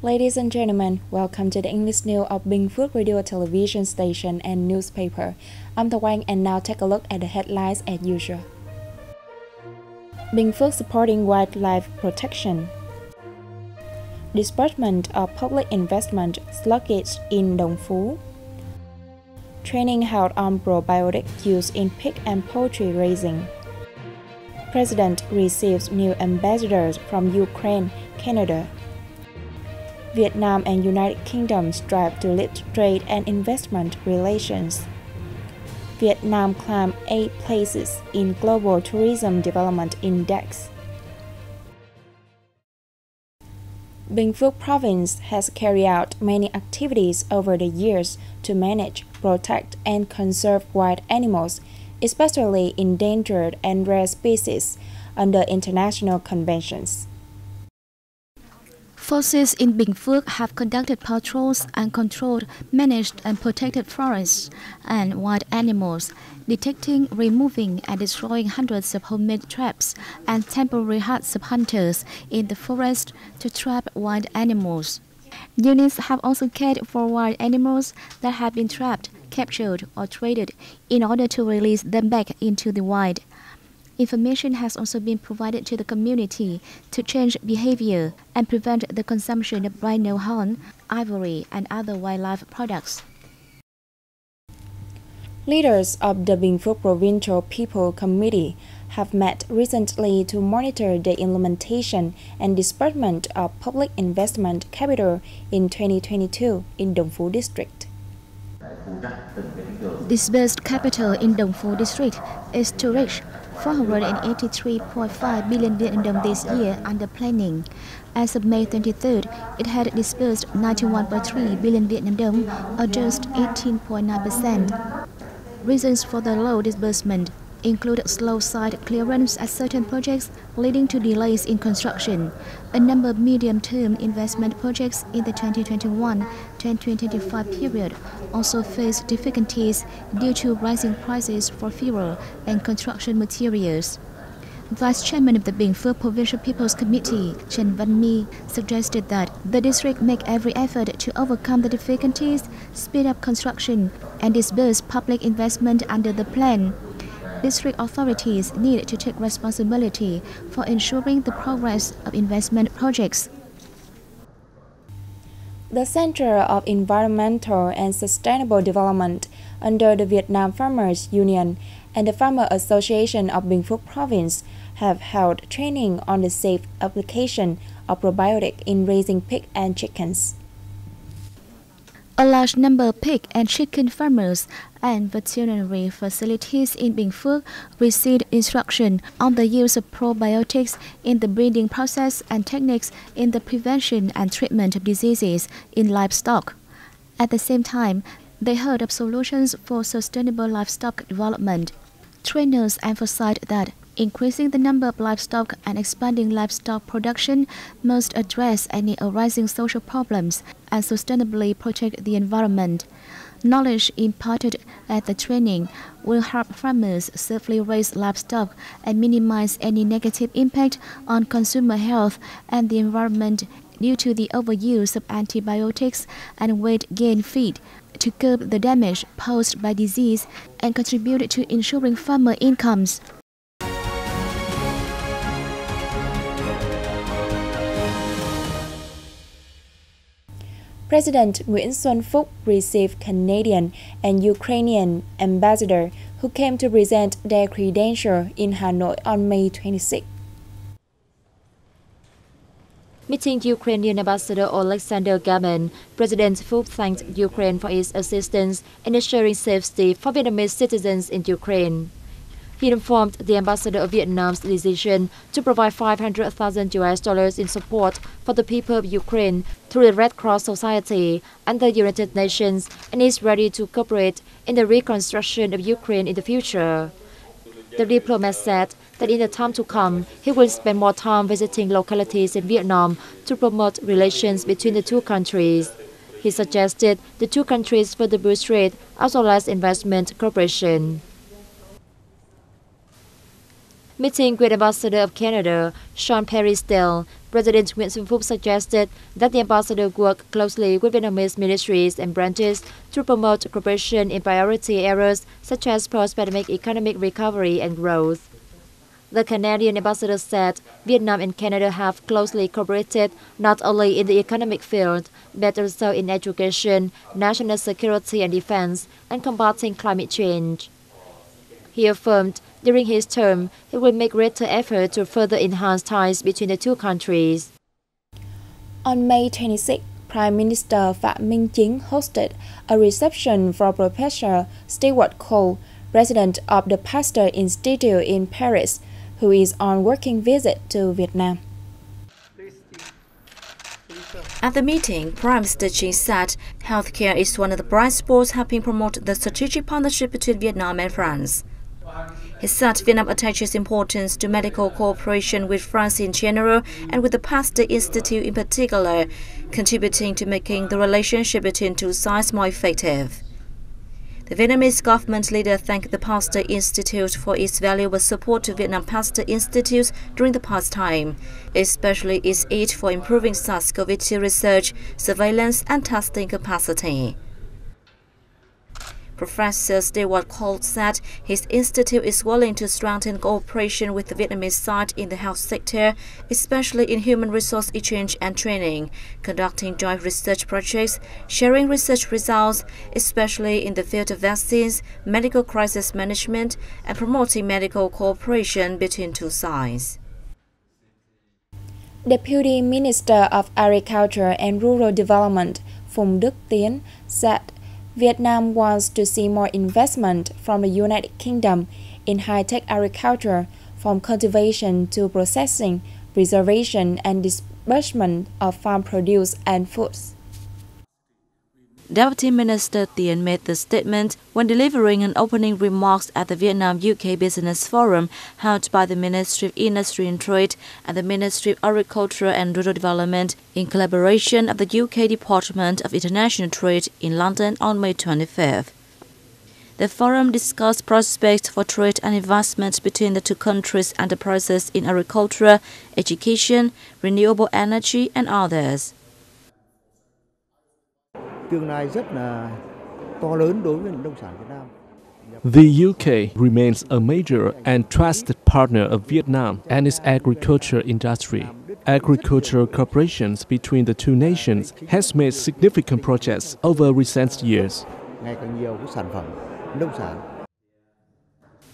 Ladies and gentlemen, welcome to the English news of Bình Phước Radio Television Station and Newspaper. I'm The Wang and now take a look at the headlines as usual. Bình Phước supporting wildlife protection. Disbursement of public investment sluggish in Dong Phu. Training held on probiotic use in pig and poultry raising. President receives new ambassadors from Ukraine, Canada. Vietnam and United Kingdom strive to lead trade and investment relations. Vietnam climbed 8 places in Global Tourism Development Index. Bình Phước Province has carried out many activities over the years to manage, protect, and conserve wild animals, especially endangered and rare species, under international conventions. Forces in Bình Phước have conducted patrols and controlled, managed and protected forests and wild animals, detecting, removing and destroying hundreds of homemade traps and temporary huts of hunters in the forest to trap wild animals. Units have also cared for wild animals that have been trapped, captured or traded in order to release them back into the wild. Information has also been provided to the community to change behavior and prevent the consumption of rhino horn, ivory, and other wildlife products. Leaders of the Bình Phước Provincial People Committee have met recently to monitor the implementation and disbursement of public investment capital in 2022 in Dong Phu district. Disbursed capital in Dong Phu district is to reach 483.5 billion Vietnam dong this year under planning. As of May 23rd, it had disbursed 91.3 billion Vietnam dong, or just 18.9%. Reasons for the low disbursement include slow site clearance at certain projects, leading to delays in construction. A number of medium-term investment projects in the 2021-2025 period also faced difficulties due to rising prices for fuel and construction materials. Vice Chairman of the Bình Phước Provincial People's Committee, Trần Văn My, suggested that the district make every effort to overcome the difficulties, speed up construction, and disburse public investment under the plan. District authorities need to take responsibility for ensuring the progress of investment projects. The Center of Environmental and Sustainable Development under the Vietnam Farmers Union and the Farmer Association of Bình Phước Province have held training on the safe application of probiotic in raising pig and chickens. A large number of pig and chicken farmers and veterinary facilities in Bình Phước received instruction on the use of probiotics in the breeding process and techniques in the prevention and treatment of diseases in livestock. At the same time, they heard of solutions for sustainable livestock development. Trainers emphasized that increasing the number of livestock and expanding livestock production must address any arising social problems and sustainably protect the environment. Knowledge imparted at the training will help farmers safely raise livestock and minimize any negative impact on consumer health and the environment due to the overuse of antibiotics and weight gain feed, to curb the damage posed by disease and contribute to ensuring farmer incomes. President Nguyễn Xuân Phúc received Canadian and Ukrainian ambassadors who came to present their credentials in Hanoi on May 26. Meeting Ukrainian Ambassador Alexander Gaman, President Phúc thanked Ukraine for its assistance in ensuring safety for Vietnamese citizens in Ukraine. He informed the ambassador of Vietnam's decision to provide $500,000 in support for the people of Ukraine through the Red Cross Society and the United Nations, and is ready to cooperate in the reconstruction of Ukraine in the future. The diplomat said that in the time to come, he will spend more time visiting localities in Vietnam to promote relations between the two countries. He suggested the two countries further boost trade as well as investment cooperation. Meeting with Ambassador of Canada, Sean Perry-Steele, President Nguyễn Xuân Phúc suggested that the ambassador work closely with Vietnamese ministries and branches to promote cooperation in priority areas such as post-pandemic economic recovery and growth. The Canadian ambassador said Vietnam and Canada have closely cooperated not only in the economic field, but also in education, national security and defense, and combating climate change. He affirmed during his term he will make greater effort to further enhance ties between the two countries. On May 26, Prime Minister Phạm Minh Chính hosted a reception for Professor Stewart Cole, resident of the Pasteur Institute in Paris, who is on working visit to Vietnam. At the meeting, Prime Minister Chính said healthcare is one of the bright spots helping promote the strategic partnership between Vietnam and France. He said Vietnam attaches importance to medical cooperation with France in general and with the Pasteur Institute in particular, contributing to making the relationship between two sides more effective. The Vietnamese government leader thanked the Pasteur Institute for its valuable support to Vietnam Pasteur Institute during the past time, especially its aid for improving SARS-CoV-2 research, surveillance and testing capacity. Professor Stewart Cole said his institute is willing to strengthen cooperation with the Vietnamese side in the health sector, especially in human resource exchange and training, conducting joint research projects, sharing research results, especially in the field of vaccines, medical crisis management, and promoting medical cooperation between two sides. Deputy Minister of Agriculture and Rural Development Phùng Đức Tiến said Vietnam wants to see more investment from the United Kingdom in high-tech agriculture, from cultivation to processing, preservation and disbursement of farm produce and foods. Deputy Minister Tiến made the statement when delivering an opening remarks at the Vietnam-UK Business Forum held by the Ministry of Industry and Trade and the Ministry of Agriculture and Rural Development in collaboration of the UK Department of International Trade in London on May 25th. The forum discussed prospects for trade and investment between the two countries' enterprises in agriculture, education, renewable energy and others. The UK remains a major and trusted partner of Vietnam and its agriculture industry. Agricultural cooperation between the two nations has made significant progress over recent years.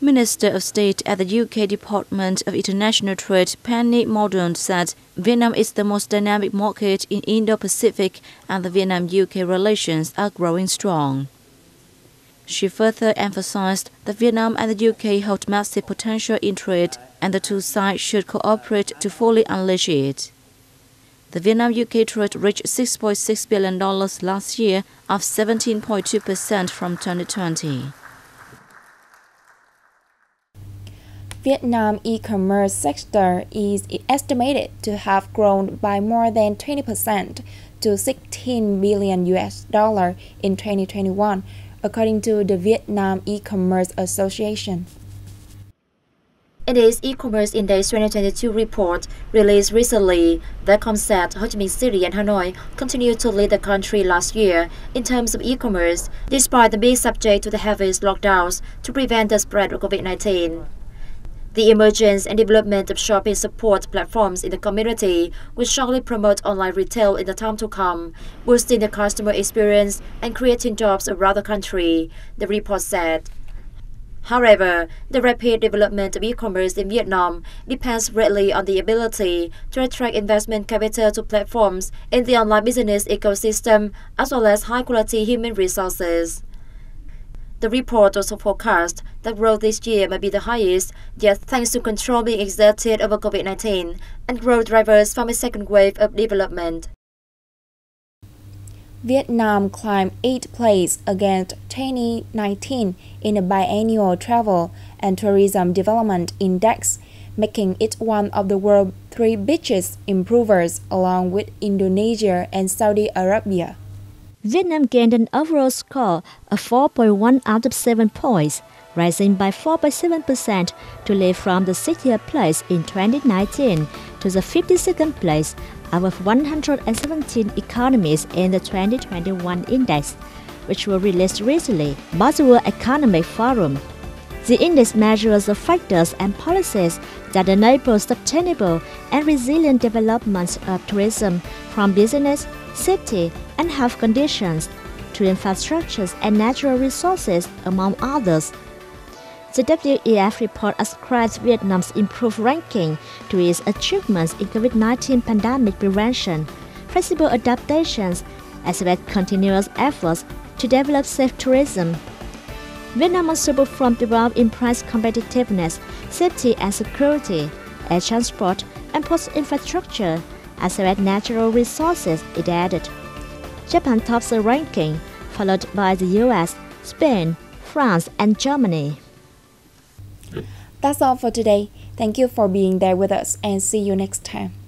Minister of State at the UK Department of International Trade Penny Mordaunt said Vietnam is the most dynamic market in Indo-Pacific and the Vietnam-UK relations are growing strong. She further emphasized that Vietnam and the UK hold massive potential in trade and the two sides should cooperate to fully unleash it. The Vietnam-UK trade reached $6.6 billion last year, up 17.2% from 2020. Vietnam e-commerce sector is estimated to have grown by more than 20% to $16 billion in 2021, according to the Vietnam E-commerce Association. In its e-commerce index 2022 report released recently, Vietcom said Ho Chi Minh City and Hanoi continued to lead the country last year in terms of e-commerce, despite being subject to the heaviest lockdowns to prevent the spread of COVID-19. The emergence and development of shopping support platforms in the community will strongly promote online retail in the time to come, boosting the customer experience and creating jobs around the country, the report said. However, the rapid development of e-commerce in Vietnam depends greatly on the ability to attract investment capital to platforms in the online business ecosystem, as well as high-quality human resources. The report also forecast that growth this year may be the highest, yet thanks to control being exerted over COVID-19 and growth drivers from a second wave of development. Vietnam climbed 8th place against 2019 in the biennial Travel and Tourism Development Index, making it one of the world's 3 biggest improvers along with Indonesia and Saudi Arabia. Vietnam gained an overall score of 4.1 out of 7 points, rising by 4.7% to lift from the 60th place in 2019 to the 52nd place out of 117 economies in the 2021 index, which were released recently by the World Economic Forum. The index measures the factors and policies that enable sustainable and resilient development of tourism, from business, safety, and health conditions to infrastructures and natural resources, among others. The WEF report ascribes Vietnam's improved ranking to its achievements in COVID-19 pandemic prevention, flexible adaptations, as well as continuous efforts to develop safe tourism. Vietnam also performed well in price competitiveness, safety and security, air transport and port infrastructure, as well as natural resources, it added. Japan tops the ranking, followed by the US, Spain, France and Germany. That's all for today. Thank you for being there with us and see you next time.